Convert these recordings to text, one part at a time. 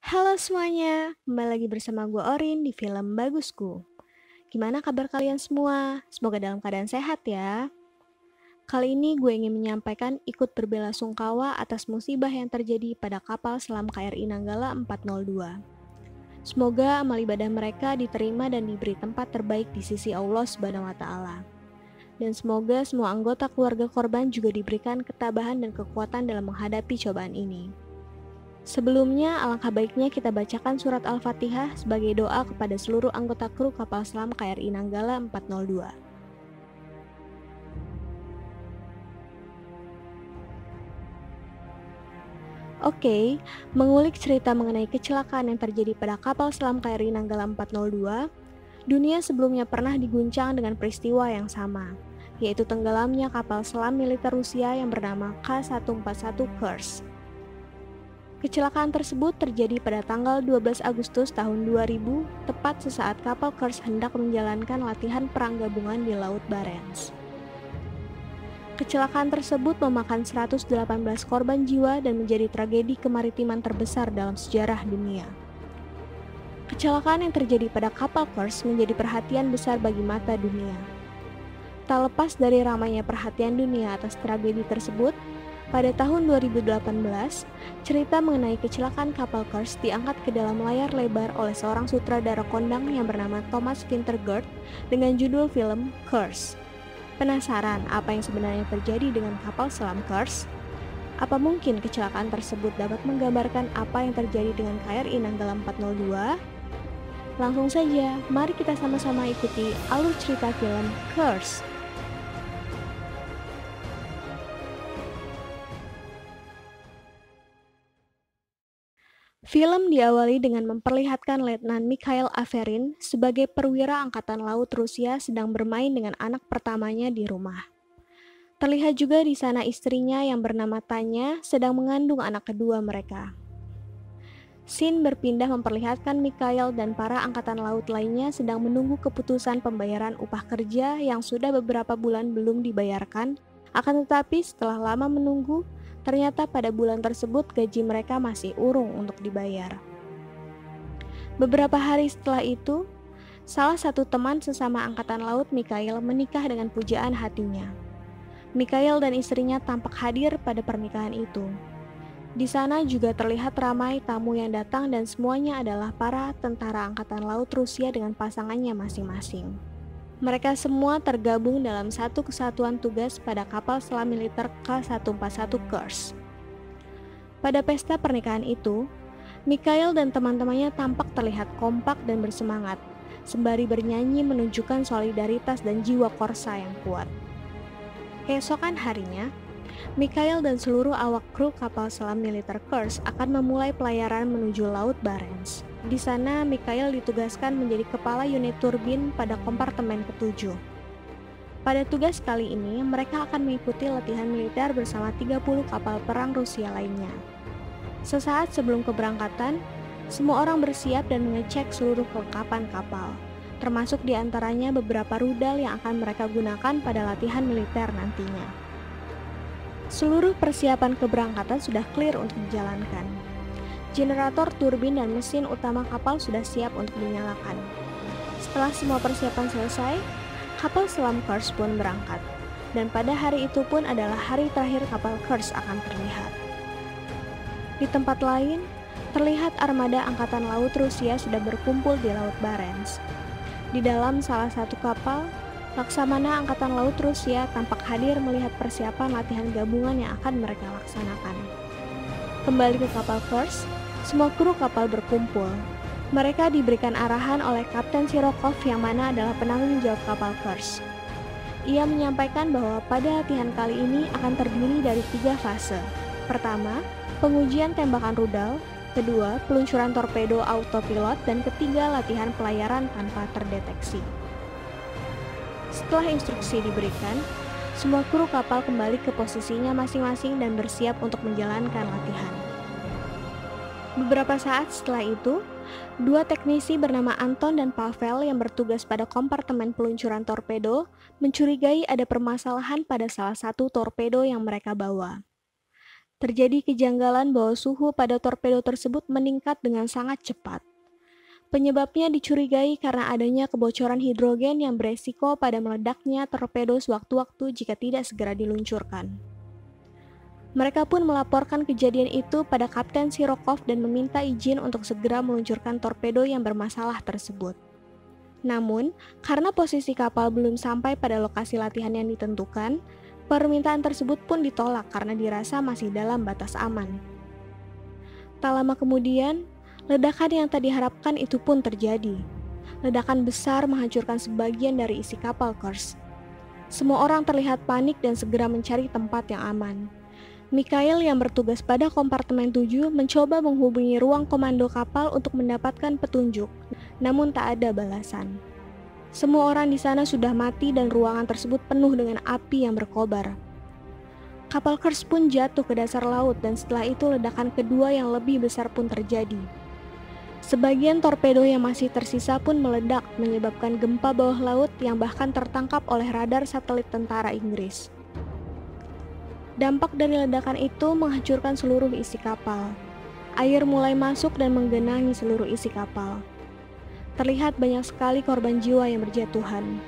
Halo semuanya, kembali lagi bersama gue Orin di film Bagusku. Gimana kabar kalian semua? Semoga dalam keadaan sehat ya. Kali ini gue ingin menyampaikan ikut berbelasungkawa atas musibah yang terjadi pada kapal selam KRI Nanggala 402. Semoga amal ibadah mereka diterima dan diberi tempat terbaik di sisi Allah Subhanahu wa taala. Dan semoga semua anggota keluarga korban juga diberikan ketabahan dan kekuatan dalam menghadapi cobaan ini. Sebelumnya, alangkah baiknya kita bacakan surat Al-Fatihah sebagai doa kepada seluruh anggota kru kapal selam KRI Nanggala 402. Oke, mengulik cerita mengenai kecelakaan yang terjadi pada kapal selam KRI Nanggala 402, dunia sebelumnya pernah diguncang dengan peristiwa yang sama, yaitu tenggelamnya kapal selam militer Rusia yang bernama K-141 Kursk. Kecelakaan tersebut terjadi pada tanggal 12 Agustus tahun 2000, tepat sesaat kapal Kursk hendak menjalankan latihan perang gabungan di Laut Barents. Kecelakaan tersebut memakan 118 korban jiwa dan menjadi tragedi kemaritiman terbesar dalam sejarah dunia. Kecelakaan yang terjadi pada kapal Kursk menjadi perhatian besar bagi mata dunia. Tak lepas dari ramainya perhatian dunia atas tragedi tersebut, pada tahun 2018, cerita mengenai kecelakaan kapal Kursk diangkat ke dalam layar lebar oleh seorang sutradara kondang yang bernama Thomas Vintergaard dengan judul film Kursk. Penasaran apa yang sebenarnya terjadi dengan kapal selam Kursk? Apa mungkin kecelakaan tersebut dapat menggambarkan apa yang terjadi dengan KRI Nanggala 402? Langsung saja, mari kita sama-sama ikuti alur cerita film Kursk. Film diawali dengan memperlihatkan Letnan Mikhail Averin sebagai perwira angkatan laut Rusia sedang bermain dengan anak pertamanya di rumah. Terlihat juga di sana istrinya yang bernama Tanya sedang mengandung anak kedua mereka. Scene berpindah memperlihatkan Mikhail dan para angkatan laut lainnya sedang menunggu keputusan pembayaran upah kerja yang sudah beberapa bulan belum dibayarkan, akan tetapi setelah lama menunggu, ternyata pada bulan tersebut gaji mereka masih urung untuk dibayar. Beberapa hari setelah itu, salah satu teman sesama angkatan laut Mikhail menikah dengan pujaan hatinya. Mikhail dan istrinya tampak hadir pada pernikahan itu. Di sana juga terlihat ramai tamu yang datang dan semuanya adalah para tentara angkatan laut Rusia dengan pasangannya masing-masing. Mereka semua tergabung dalam satu kesatuan tugas pada kapal selam militer K-141 Kursk. Pada pesta pernikahan itu, Mikhail dan teman-temannya tampak terlihat kompak dan bersemangat, sembari bernyanyi menunjukkan solidaritas dan jiwa korsa yang kuat. Keesokan harinya, Mikhail dan seluruh awak kru kapal selam militer Kursk akan memulai pelayaran menuju Laut Barents. Di sana, Mikhail ditugaskan menjadi kepala unit turbin pada kompartemen ke-7. Pada tugas kali ini, mereka akan mengikuti latihan militer bersama 30 kapal perang Rusia lainnya. Sesaat sebelum keberangkatan, semua orang bersiap dan mengecek seluruh kelengkapan kapal, termasuk diantaranya beberapa rudal yang akan mereka gunakan pada latihan militer nantinya. Seluruh persiapan keberangkatan sudah clear untuk dijalankan. Generator, turbin, dan mesin utama kapal sudah siap untuk dinyalakan. Setelah semua persiapan selesai, kapal selam Kursk pun berangkat. Dan pada hari itu pun adalah hari terakhir kapal Kursk akan terlihat. Di tempat lain, terlihat armada angkatan laut Rusia sudah berkumpul di Laut Barents. Di dalam salah satu kapal, Laksamana Angkatan Laut Rusia tampak hadir melihat persiapan latihan gabungan yang akan mereka laksanakan. Kembali ke kapal Kursk, semua kru kapal berkumpul. Mereka diberikan arahan oleh Kapten Sirokov yang mana adalah penanggung jawab kapal Kursk. Ia menyampaikan bahwa pada latihan kali ini akan terdiri dari 3 fase. Pertama, pengujian tembakan rudal. Kedua, peluncuran torpedo autopilot. Dan ketiga, latihan pelayaran tanpa terdeteksi. Setelah instruksi diberikan, semua kru kapal kembali ke posisinya masing-masing dan bersiap untuk menjalankan latihan. Beberapa saat setelah itu, 2 teknisi bernama Anton dan Pavel yang bertugas pada kompartemen peluncuran torpedo mencurigai ada permasalahan pada salah satu torpedo yang mereka bawa. Terjadi kejanggalan bahwa suhu pada torpedo tersebut meningkat dengan sangat cepat. Penyebabnya dicurigai karena adanya kebocoran hidrogen yang beresiko pada meledaknya torpedo sewaktu-waktu jika tidak segera diluncurkan. Mereka pun melaporkan kejadian itu pada Kapten Sirokov dan meminta izin untuk segera meluncurkan torpedo yang bermasalah tersebut. Namun, karena posisi kapal belum sampai pada lokasi latihan yang ditentukan, permintaan tersebut pun ditolak karena dirasa masih dalam batas aman. Tak lama kemudian, ledakan yang tak diharapkan itu pun terjadi. Ledakan besar menghancurkan sebagian dari isi kapal Kursk. Semua orang terlihat panik dan segera mencari tempat yang aman. Mikhail yang bertugas pada kompartemen 7 mencoba menghubungi ruang komando kapal untuk mendapatkan petunjuk, namun tak ada balasan. Semua orang di sana sudah mati dan ruangan tersebut penuh dengan api yang berkobar. Kapal Kursk pun jatuh ke dasar laut dan setelah itu ledakan kedua yang lebih besar pun terjadi. Sebagian torpedo yang masih tersisa pun meledak menyebabkan gempa bawah laut yang bahkan tertangkap oleh radar satelit tentara Inggris. Dampak dari ledakan itu menghancurkan seluruh isi kapal. Air mulai masuk dan menggenangi seluruh isi kapal. Terlihat banyak sekali korban jiwa yang berjatuhan.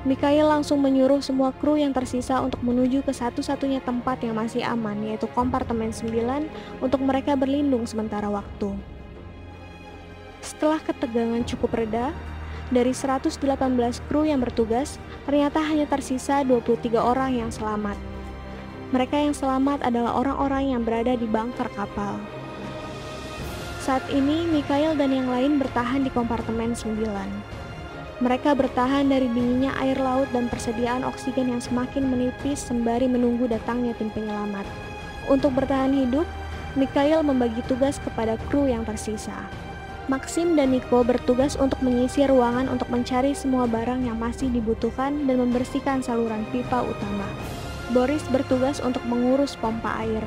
Mikhail langsung menyuruh semua kru yang tersisa untuk menuju ke satu-satunya tempat yang masih aman, yaitu kompartemen 9, untuk mereka berlindung sementara waktu. Setelah ketegangan cukup reda, dari 118 kru yang bertugas, ternyata hanya tersisa 23 orang yang selamat. Mereka yang selamat adalah orang-orang yang berada di bunker kapal. Saat ini, Mikhail dan yang lain bertahan di kompartemen 9. Mereka bertahan dari dinginnya air laut dan persediaan oksigen yang semakin menipis sembari menunggu datangnya tim penyelamat. Untuk bertahan hidup, Mikhail membagi tugas kepada kru yang tersisa. Maxim dan Niko bertugas untuk menyisir ruangan untuk mencari semua barang yang masih dibutuhkan dan membersihkan saluran pipa utama. Boris bertugas untuk mengurus pompa air,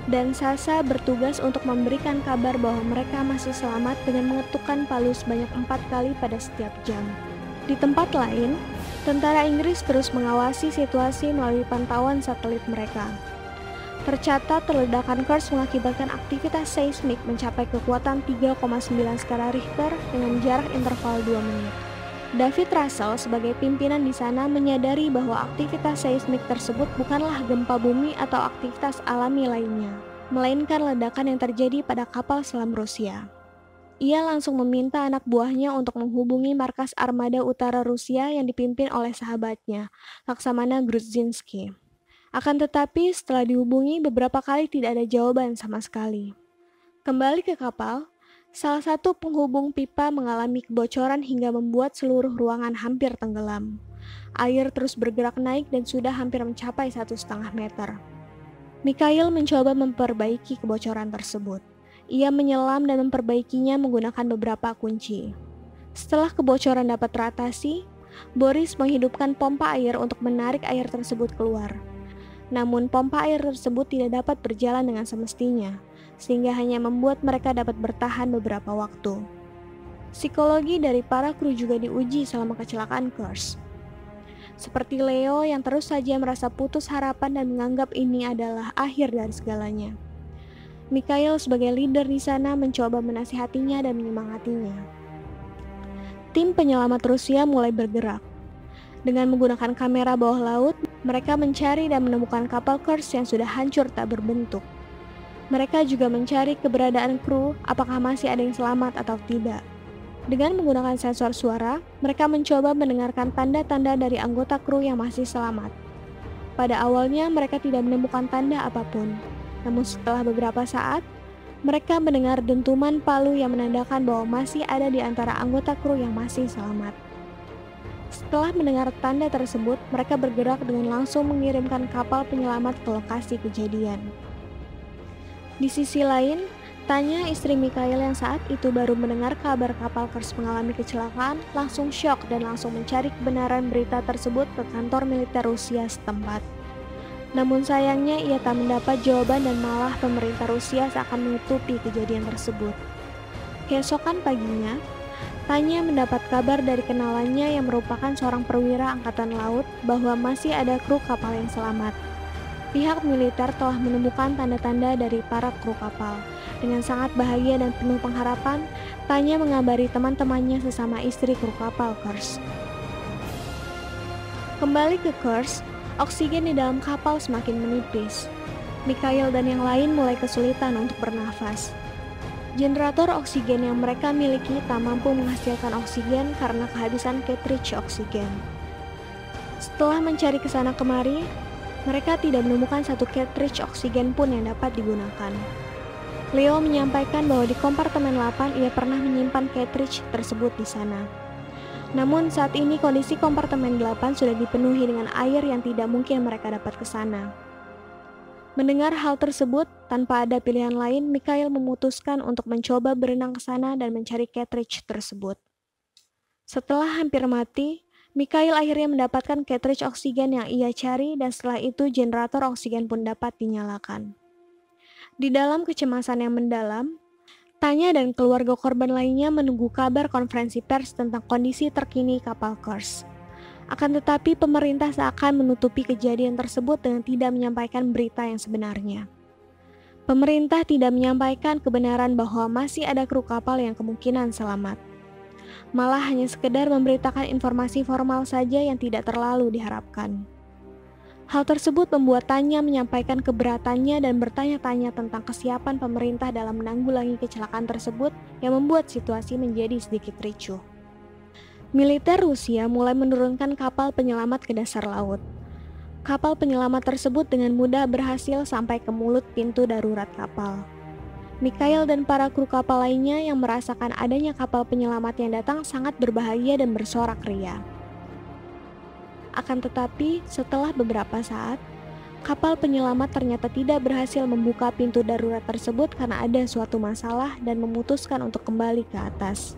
dan Sasha bertugas untuk memberikan kabar bahwa mereka masih selamat dengan mengetukkan palu sebanyak 4 kali pada setiap jam. Di tempat lain, tentara Inggris terus mengawasi situasi melalui pantauan satelit mereka. Tercatat ledakan Kursk mengakibatkan aktivitas seismik mencapai kekuatan 3,9 skala Richter dengan jarak interval 2 menit. David Russell sebagai pimpinan di sana menyadari bahwa aktivitas seismik tersebut bukanlah gempa bumi atau aktivitas alami lainnya, melainkan ledakan yang terjadi pada kapal selam Rusia. Ia langsung meminta anak buahnya untuk menghubungi markas armada utara Rusia yang dipimpin oleh sahabatnya, Laksamana Grudzinski. Akan tetapi setelah dihubungi beberapa kali tidak ada jawaban sama sekali. Kembali ke kapal, salah satu penghubung pipa mengalami kebocoran hingga membuat seluruh ruangan hampir tenggelam. Air terus bergerak naik dan sudah hampir mencapai 1,5 meter. Mikhail mencoba memperbaiki kebocoran tersebut. Ia menyelam dan memperbaikinya menggunakan beberapa kunci. Setelah kebocoran dapat teratasi, Boris menghidupkan pompa air untuk menarik air tersebut keluar. Namun pompa air tersebut tidak dapat berjalan dengan semestinya, sehingga hanya membuat mereka dapat bertahan beberapa waktu. Psikologi dari para kru juga diuji selama kecelakaan Kursk. Seperti Leo yang terus saja merasa putus harapan dan menganggap ini adalah akhir dari segalanya. Mikhail sebagai leader di sana mencoba menasihatinya dan menyemangatinya. Tim penyelamat Rusia mulai bergerak. Dengan menggunakan kamera bawah laut, mereka mencari dan menemukan kapal Kursk yang sudah hancur tak berbentuk. Mereka juga mencari keberadaan kru, apakah masih ada yang selamat atau tidak. Dengan menggunakan sensor suara, mereka mencoba mendengarkan tanda-tanda dari anggota kru yang masih selamat. Pada awalnya mereka tidak menemukan tanda apapun, namun setelah beberapa saat, mereka mendengar dentuman palu yang menandakan bahwa masih ada di antara anggota kru yang masih selamat. Setelah mendengar tanda tersebut, mereka bergerak dengan langsung mengirimkan kapal penyelamat ke lokasi kejadian. Di sisi lain, Tanya, istri Mikhail yang saat itu baru mendengar kabar kapal Kursk mengalami kecelakaan, langsung syok dan langsung mencari kebenaran berita tersebut ke kantor militer Rusia setempat. Namun sayangnya ia tak mendapat jawaban dan malah pemerintah Rusia seakan menutupi kejadian tersebut. Keesokan paginya, Tanya mendapat kabar dari kenalannya yang merupakan seorang perwira angkatan laut bahwa masih ada kru kapal yang selamat. Pihak militer telah menemukan tanda-tanda dari para kru kapal. Dengan sangat bahagia dan penuh pengharapan, Tanya mengabari teman-temannya sesama istri kru kapal Kursk. Kembali ke Kursk, oksigen di dalam kapal semakin menipis. Mikhail dan yang lain mulai kesulitan untuk bernafas. Generator oksigen yang mereka miliki tak mampu menghasilkan oksigen karena kehabisan cartridge oksigen. Setelah mencari kesana kemari, mereka tidak menemukan satu cartridge oksigen pun yang dapat digunakan. Leo menyampaikan bahwa di kompartemen 8 ia pernah menyimpan cartridge tersebut di sana. Namun saat ini kondisi kompartemen 8 sudah dipenuhi dengan air yang tidak mungkin mereka dapat ke sana. Mendengar hal tersebut, tanpa ada pilihan lain, Mikhail memutuskan untuk mencoba berenang ke sana dan mencari cartridge tersebut. Setelah hampir mati, Mikhail akhirnya mendapatkan cartridge oksigen yang ia cari dan setelah itu generator oksigen pun dapat dinyalakan. Di dalam kecemasan yang mendalam, Tanya dan keluarga korban lainnya menunggu kabar konferensi pers tentang kondisi terkini kapal Kursk. Akan tetapi pemerintah seakan menutupi kejadian tersebut dengan tidak menyampaikan berita yang sebenarnya. Pemerintah tidak menyampaikan kebenaran bahwa masih ada kru kapal yang kemungkinan selamat. Malah hanya sekedar memberitakan informasi formal saja yang tidak terlalu diharapkan. Hal tersebut membuat Tanya menyampaikan keberatannya dan bertanya-tanya tentang kesiapan pemerintah dalam menanggulangi kecelakaan tersebut yang membuat situasi menjadi sedikit ricuh. Militer Rusia mulai menurunkan kapal penyelamat ke dasar laut. Kapal penyelamat tersebut dengan mudah berhasil sampai ke mulut pintu darurat kapal. Mikhail dan para kru kapal lainnya yang merasakan adanya kapal penyelamat yang datang sangat berbahaya dan bersorak ria. Akan tetapi, setelah beberapa saat, kapal penyelamat ternyata tidak berhasil membuka pintu darurat tersebut karena ada suatu masalah dan memutuskan untuk kembali ke atas.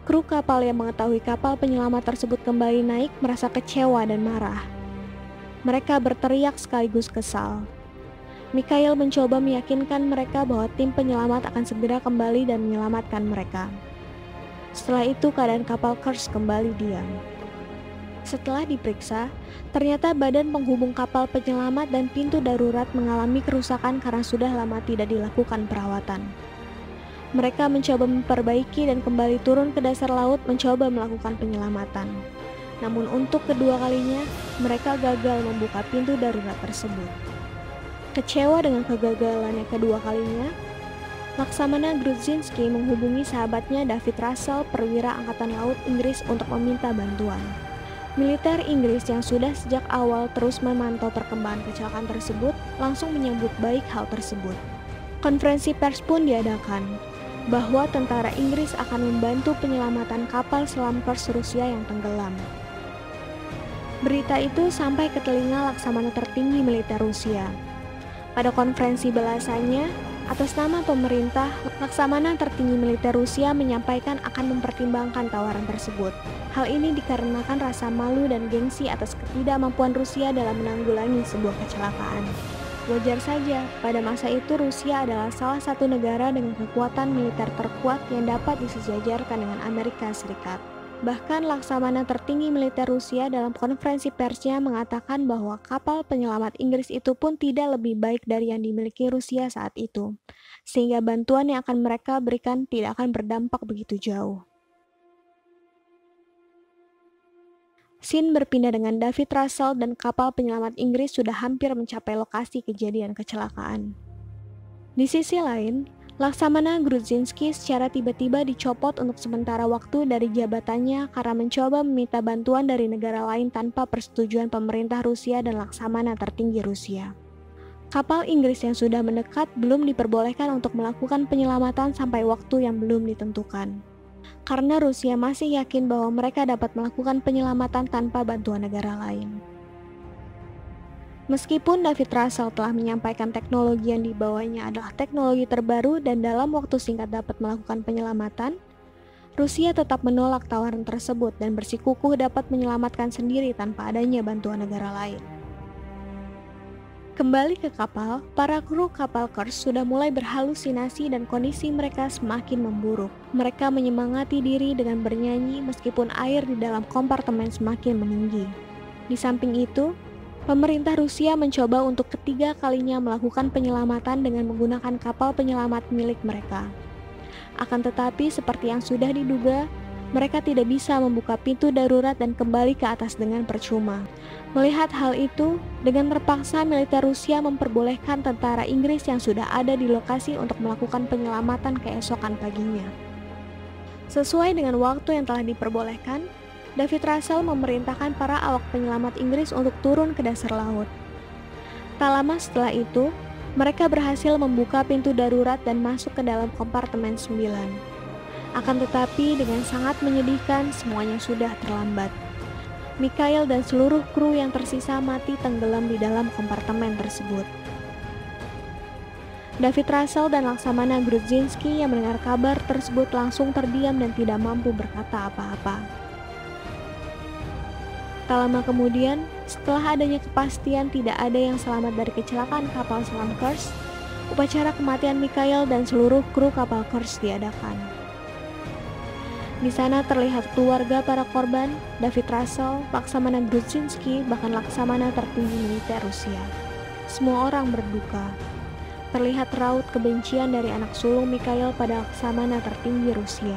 Kru kapal yang mengetahui kapal penyelamat tersebut kembali naik merasa kecewa dan marah. Mereka berteriak sekaligus kesal. Mikhail mencoba meyakinkan mereka bahwa tim penyelamat akan segera kembali dan menyelamatkan mereka. Setelah itu keadaan kapal Kursk kembali diam. Setelah diperiksa, ternyata badan penghubung kapal penyelamat dan pintu darurat mengalami kerusakan karena sudah lama tidak dilakukan perawatan. Mereka mencoba memperbaiki dan kembali turun ke dasar laut mencoba melakukan penyelamatan. Namun untuk kedua kalinya, mereka gagal membuka pintu darurat tersebut. Kecewa dengan kegagalan yang kedua kalinya, Laksamana Grudzinski menghubungi sahabatnya David Russell, perwira Angkatan Laut Inggris untuk meminta bantuan. Militer Inggris yang sudah sejak awal terus memantau perkembangan kecelakaan tersebut langsung menyambut baik hal tersebut. Konferensi pers pun diadakan bahwa tentara Inggris akan membantu penyelamatan kapal selam Kursk Rusia yang tenggelam. Berita itu sampai ke telinga Laksamana tertinggi militer Rusia. Pada konferensi balasannya, atas nama pemerintah, Laksamana tertinggi militer Rusia menyampaikan akan mempertimbangkan tawaran tersebut. Hal ini dikarenakan rasa malu dan gengsi atas ketidakmampuan Rusia dalam menanggulangi sebuah kecelakaan. Wajar saja, pada masa itu Rusia adalah salah satu negara dengan kekuatan militer terkuat yang dapat disejajarkan dengan Amerika Serikat. Bahkan Laksamana tertinggi militer Rusia dalam konferensi persnya mengatakan bahwa kapal penyelamat Inggris itu pun tidak lebih baik dari yang dimiliki Rusia saat itu, sehingga bantuan yang akan mereka berikan tidak akan berdampak begitu jauh. Scene berpindah dengan David Russell dan kapal penyelamat Inggris sudah hampir mencapai lokasi kejadian kecelakaan. Di sisi lain, Laksamana Grudzinski secara tiba-tiba dicopot untuk sementara waktu dari jabatannya karena mencoba meminta bantuan dari negara lain tanpa persetujuan pemerintah Rusia dan Laksamana tertinggi Rusia. Kapal Inggris yang sudah mendekat belum diperbolehkan untuk melakukan penyelamatan sampai waktu yang belum ditentukan. Karena Rusia masih yakin bahwa mereka dapat melakukan penyelamatan tanpa bantuan negara lain. Meskipun David Russell telah menyampaikan teknologi yang dibawanya adalah teknologi terbaru dan dalam waktu singkat dapat melakukan penyelamatan, Rusia tetap menolak tawaran tersebut dan bersikukuh dapat menyelamatkan sendiri tanpa adanya bantuan negara lain. Kembali ke kapal, para kru kapal Kursk sudah mulai berhalusinasi dan kondisi mereka semakin memburuk. Mereka menyemangati diri dengan bernyanyi meskipun air di dalam kompartemen semakin meninggi. Di samping itu, Pemerintah Rusia mencoba untuk ketiga kalinya melakukan penyelamatan dengan menggunakan kapal penyelamat milik mereka. Akan tetapi, seperti yang sudah diduga, mereka tidak bisa membuka pintu darurat dan kembali ke atas dengan percuma. Melihat hal itu, dengan terpaksa militer Rusia memperbolehkan tentara Inggris yang sudah ada di lokasi untuk melakukan penyelamatan keesokan paginya. Sesuai dengan waktu yang telah diperbolehkan, David Russell memerintahkan para awak penyelamat Inggris untuk turun ke dasar laut. Tak lama setelah itu, mereka berhasil membuka pintu darurat dan masuk ke dalam kompartemen 9. Akan tetapi, dengan sangat menyedihkan, semuanya sudah terlambat. Mikhail dan seluruh kru yang tersisa mati tenggelam di dalam kompartemen tersebut. David Russell dan Laksamana Grudzinski yang mendengar kabar tersebut langsung terdiam dan tidak mampu berkata apa-apa. Tak lama kemudian, setelah adanya kepastian tidak ada yang selamat dari kecelakaan kapal selam Kursk, upacara kematian Mikhail dan seluruh kru kapal Kursk diadakan. Di sana terlihat keluarga para korban, David Russell, Laksamana Grudzinski, bahkan Laksamana tertinggi militer Rusia. Semua orang berduka. Terlihat raut kebencian dari anak sulung Mikhail pada Laksamana tertinggi Rusia.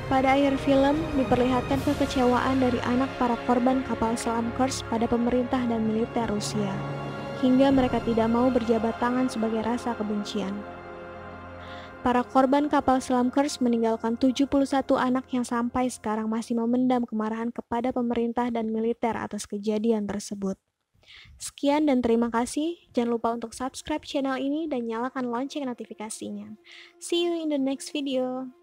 Pada akhir film, diperlihatkan kekecewaan dari anak para korban kapal selam Kursk pada pemerintah dan militer Rusia, hingga mereka tidak mau berjabat tangan sebagai rasa kebencian. Para korban kapal selam Kursk meninggalkan 71 anak yang sampai sekarang masih memendam kemarahan kepada pemerintah dan militer atas kejadian tersebut. Sekian dan terima kasih. Jangan lupa untuk subscribe channel ini dan nyalakan lonceng notifikasinya. See you in the next video.